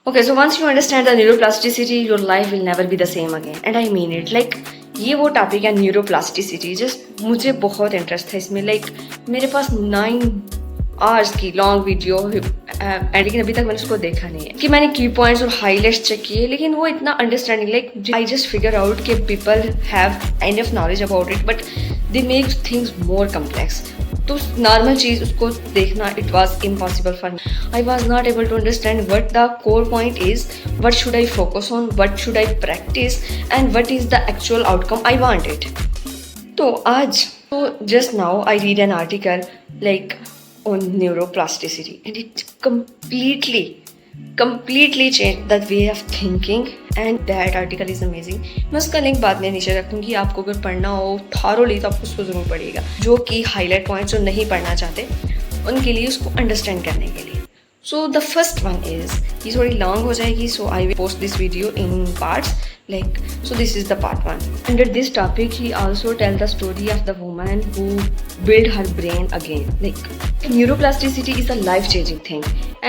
Okay, so once you understand the neuroplasticity, your life will never be the same again. And I mean it. Like, ये वो topic है neuroplasticity, just मुझे बहुत interest था इसमें. Like मेरे पास 9 hours की लॉन्ग वीडियो एंड लेकिन अभी तक मैंने उसको देखा नहीं है. कि मैंने की पॉइंट्स और हाईलाइट्स चेक किए, लेकिन वो इतना understanding, like I just figure out कि people have enough knowledge about it, but they make things more complex. तो नॉर्मल चीज़ उसको देखना, it was impossible for me. I was not able to understand what the core point is, what should I focus on, what should I practice and what is the actual outcome I want it. तो आज, तो just now I read an article like on neuroplasticity and it completely changed the way of thinking and that article is amazing. मैं उसका link बाद में नीचे रख दूँगी, आपको अगर पढ़ना हो थॉरोली तो आपको उसको ज़रूर पढ़िएगा. जो कि हाईलाइट पॉइंट्स जो नहीं पढ़ना चाहते उनके लिए, उसको अंडरस्टैंड करने के लिए. So the first one is, ये थोड़ी लॉन्ग हो जाएगी, so I will post this video in parts. Like, so this is the part 1. Under this topic, he also tell the story of the woman who built her brain again. Like, neuroplasticity is a life-changing thing.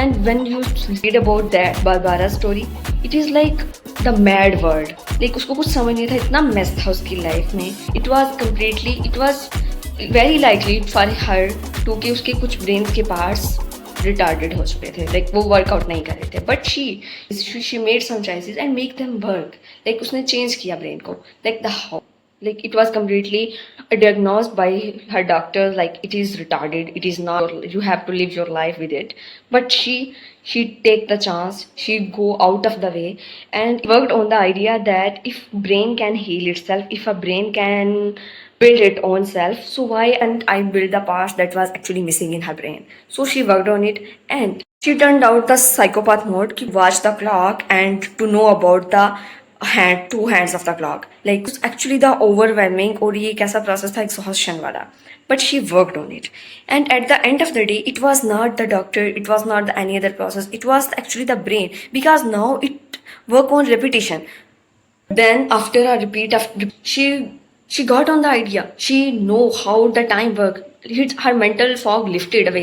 And when you read about that Barbara story, it is like the mad world. Like, उसको कुछ समझ नहीं था, इतना mess था उसकी life में. It was very likely for her to कि उसके कुछ brains के parts रिटार्डेड हो चुके थे, लाइक वो वर्कआउट नहीं कर रहे थे. But she made some choices and make them work. Like उसने चेंज किया ब्रेन को, like the how, like it was completely diagnosed by her doctor, like it is retarded, it is not, you have to live your life with it. But she take the chance, she go out of the way and worked on the idea that if brain can heal itself, if a brain can build its own self, so why and I build the parts that was actually missing in her brain. So she worked on it and she turned out the psychopath mode to watch the clock and to know about the two hands of the clock. Like actually the overwhelming और ये कैसा process था exhaustion वाला. But she worked on it. And at the end of the day, it was not the doctor, it was not the any other process, it was actually the brain, because now it work on repetition. Then after a repeat of she got on the idea, she know how the time work. Her mental fog lifted away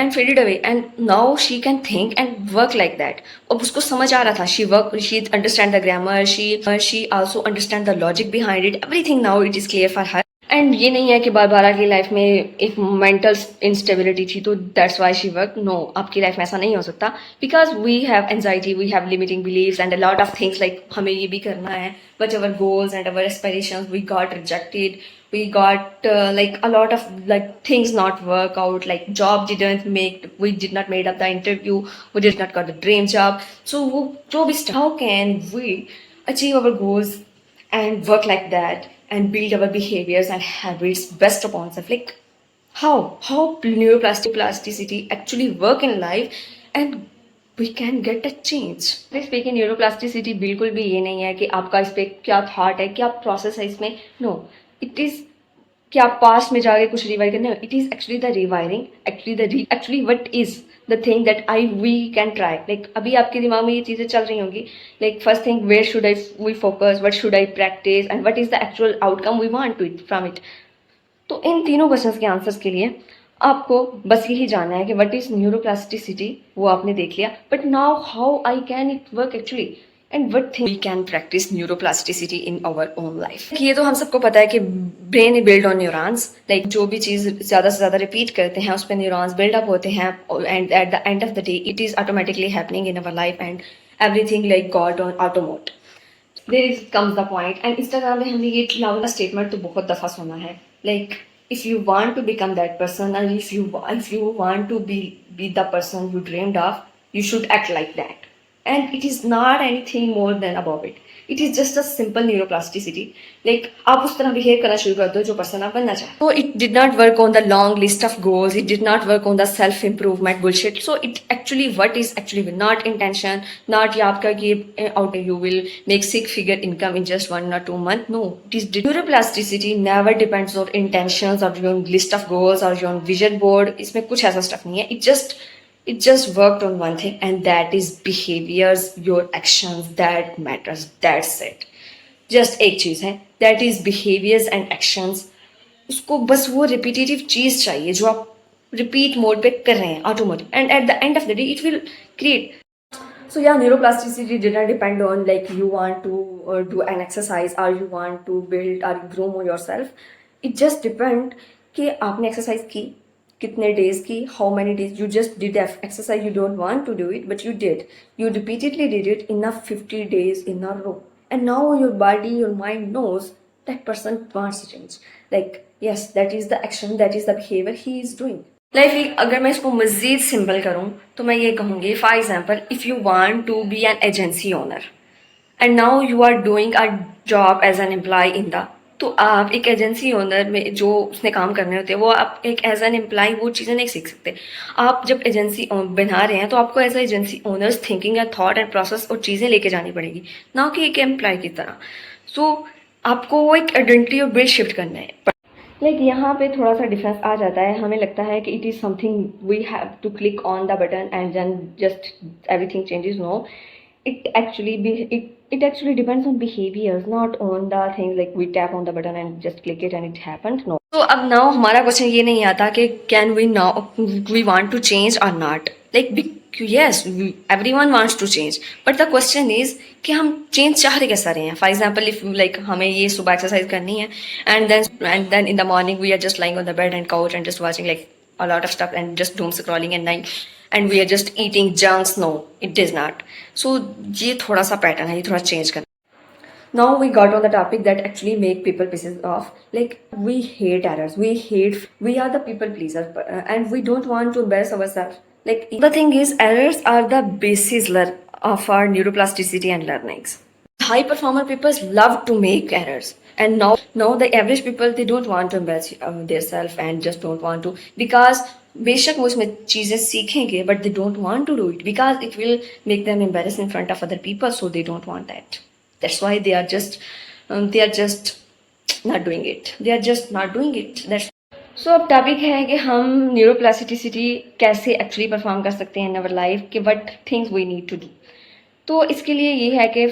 and faded away, and now she can think and work like that. अब उसको समझ आ रहा था, she understand the grammar, she also understand the logic behind it, everything now it is clear for her. And ये नहीं है कि Barbara की लाइफ में एक मेंटल इंस्टेबिलिटी थी तो that's why she work. No, आपकी लाइफ में ऐसा नहीं हो सकता, because we have anxiety, we have limiting beliefs and a lot of things, like हमें ये भी करना है, but our goals and our aspirations we got rejected, we got like a lot of like things not work out, like we did not made up the interview, we did not got the dream job. So how can we achieve our goals and work like that and build our behaviors and habits based upon self? Like how neuroplasticity actually work in life and we can get a change. Speaking neuroplasticity बिल्कुल भी ये नहीं है कि आपका इस पर क्या थॉट है, क्या प्रोसेस है इसमें. नो, इट इज कि आप पास्ट में जाके कुछ रिवाइव करने. It is actually the rewiring, actually what is the thing that we can try. Like अभी आपके दिमाग में ये चीज़ें चल रही होंगी, like first thing, where should I we focus, what should I practice and what is the actual outcome we want to it from it. तो इन तीनों क्वेश्चंस के आंसर्स के लिए आपको बस यही जानना है कि व्हाट इज न्यूरोप्लास्टिसिटी, वो आपने देख लिया. But now how I can it work actually and what thing we can practice neuroplasticity in our own life. ये तो हम सबको पता है कि brain is build on neurons. Like जो भी चीज़ ज़्यादा से ज़्यादा रिपीट करते हैं उस पर न्यूरॉन्स बिल्डअप होते हैं and at the end of the day it is automatically happening in our life and everything like got on automode. There is comes the point. And Instagram में हमने ये लाउड स्टेटमेंट तो बहुत दफ़ा सुना है, like if you want to become that person and if you want to be the person you dreamed of, you should act like that. And it is not anything more than above it. It is just a simple neuroplasticity. Like आप उस तरह behave करना शुरू कर दो जो person आप बनना चाहते. So it did not work on the long list of goals. It did not work on the self improvement bullshit. So it actually what is actually not intention, not ये आपका कि out you will make 6-figure income in just 1 or 2 months. No, it is neuroplasticity never depends on intentions or your list of goals or your vision board. इसमें कुछ ऐसा stuff नहीं है. It just worked on one thing, and that is behaviors, your actions that matters. That's it. Just एक चीज़ है, that is behaviors and actions. उसको बस वो repetitive चीज़ चाहिए जो आप repeat mode पे कर रहे हैं, automatic. And at the end of the day, it will create. So yeah, neuroplasticity did not depend on like you want to do an exercise or you want to build or groom yourself. It just depend कि आपने exercise की कितने days की, how many days you just did that exercise. You don't want to do it, but you did. You repeatedly did it in a 50 days in a row, and now your body, your mind knows that person wants to change. Like yes, that is the action, that is the behavior he is doing. Like अगर मैं इसको मज़ीद simple करूँ तो मैं ये कहूँगी for example if you want to be an agency owner and now you are doing a job as an employee in the, तो आप एक एजेंसी ओनर में जो उसने काम करने होते हैं वो आप एक एज एन एम्प्लॉय वो चीज़ें नहीं सीख सकते. आप जब एजेंसी बना रहे हैं तो आपको as agency owners thinking and thought and process और चीज़ें लेके जानी पड़ेगी, ना कि एक एम्प्लॉय की तरह. सो आपको वो एक आइडेंटिटी और बिल्ड शिफ्ट करना है. लाइक यहाँ पे थोड़ा सा डिफरेंस आ जाता है. हमें लगता है कि it is something we have to click on the button and then just everything changes. No, it actually depends on behaviors, not on the things like we tap on the button and just click it and it happened. No. So अब now हमारा question ये नहीं आता कि can we now we want to change or not. Like yes, everyone wants to change, but the question is कि हम change चाह रहे कैसा रहे हैं. फॉर एग्जाम्पल इफ लाइक हमें ये सुबह एक्सरसाइज करनी है and then in the morning we are just lying on the bed and couch and just watching like a lot of stuff and just doom scrolling at night and we are just eating junks. No, it is not. So ये थोड़ा सा pattern है, ये थोड़ा change करना. Now we got on the topic that actually make people pieces off. Like we hate errors, we are the people pleasers, and we don't want to embarrass ourselves. Like the thing is, errors are the basis of our neuroplasticity and learnings. High performer people love to make errors, and now the average people, they don't want to embarrass themselves and just don't want to, because बेशक वो इसमें चीज़ें सीखेंगे but they don't want to do it because it will make them embarrassed in front of other people, so they don't want that. That's why they are just not doing it. That's सो अब topic है कि हम neuroplasticity कैसे actually perform कर सकते हैं in our life कि what things we need to do. तो इसके लिए ये है कि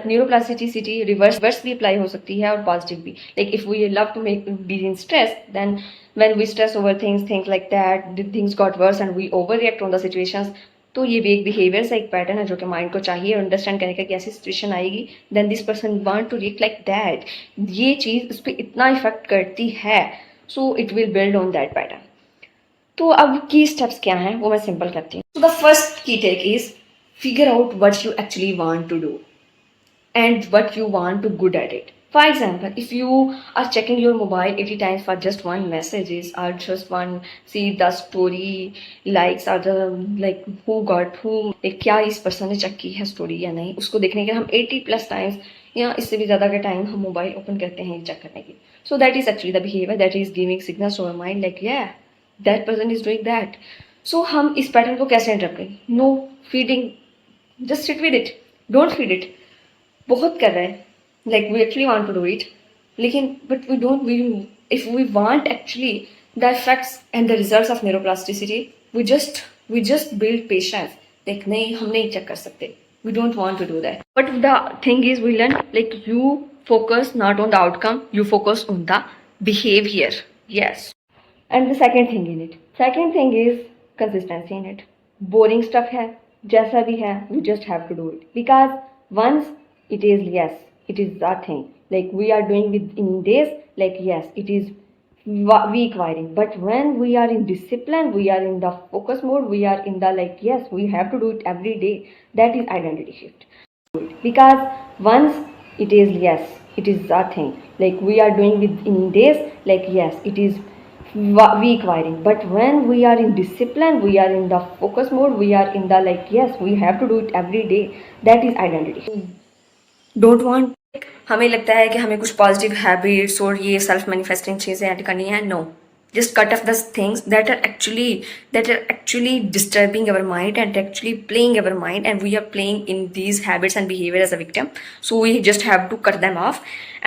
न्यूरोप्लास्टिसिटी रिवर्स भी अप्लाई हो सकती है और पॉजिटिव भी. Like if we love to make be in stress, then when we stress over things like that, things got worse and we over react on the situations. तो ये भी एक बिहेवियर से एक पैटर्न है जो कि माइंड को चाहिए अंडरस्टैंड करने का कि ऐसी सिचुएशन आएगी, then this person want to react like that. ये चीज़ उस पर इतना इफेक्ट करती है, so it will build on that pattern. तो अब की स्टेप्स क्या हैं वो मैं सिंपल करती हूँ. तो the first key take is figure out what you actually want to do and what you want to good at it. For example, if you are checking your mobile 80 times for just one messages or just one see the story likes or the like who like क्या इस person ने check की है story या नहीं, उसको देखने के हम 80+ टाइम्स या इससे भी ज़्यादा का टाइम हम मोबाइल ओपन करते हैं चेक करने की. So that is actually the behaviour that is giving signals to our mind like yeah that person is doing that. So हम इस पैटर्न को कैसे इंटरप्ट करें. No feeding, just sit with it, don't feed it. बहुत कर रहे हैं, like we actually want to do it, लेकिन but if we want actually the effects and the results of neuroplasticity, we just build patience. like नहीं, हम नहीं check कर सकते, we don't want to do that. But the thing is, we learn like you focus not on the outcome, you focus on the behavior. Yes. And the second thing is consistency in it. Boring stuff है, जैसा भी है, you just have to do it because once it is yes, it is that thing like we are doing within days, like yes, it is week wiring. But when we are in discipline, we are in the focus mode, we are in the like yes, we have to do it every day, that is identity shift. Because once it is yes, it is that thing like we are doing within days, like yes, it is week wiring. But when we are in discipline, we are in the focus mode, we are in the like yes, we have to do it every day, that is identity. Don't want, हमें लगता है कि हमें कुछ positive habits और ये self manifesting चीज़ें add करनी है. No, just cut off the things that are actually disturbing our mind and actually playing our mind, and we are playing in these habits and behavior as a victim. So we just have to cut them off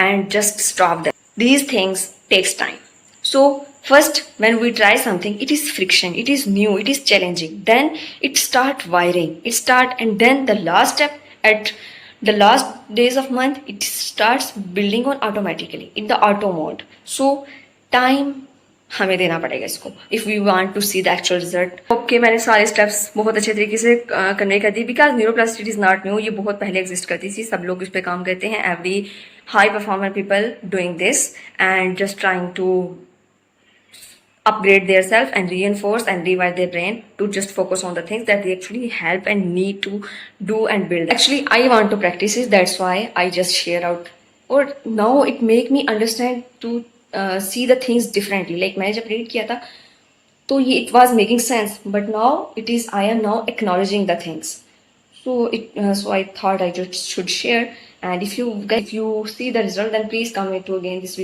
and just stop them. These things takes time. So first, when we try something, it is friction, it is new, it is challenging. Then it start wiring, and then the last step, at the last days of month, it starts building on automatically in the auto mode. So time, हमें देना पड़ेगा इसको if we want to see the actual result. Okay, मैंने सारे steps बहुत अच्छे तरीके से कन्वे कर दी because neuroplasticity is not new, ये बहुत पहले एग्जिस्ट करती थी, सब लोग इस पर काम करते हैं। Every high performer people doing this and just trying to upgrade their self and reinforce and rewire their brain to just focus on the things that they actually help and need to do and build. Actually, I want to practice it, that's why I just share out, or now it make me understand to see the things differently. Like मैंने जब read किया था तो ये it was making sense, but now it is I am now acknowledging the things. So I thought I just should share, and if you see the result, then please come to again this video.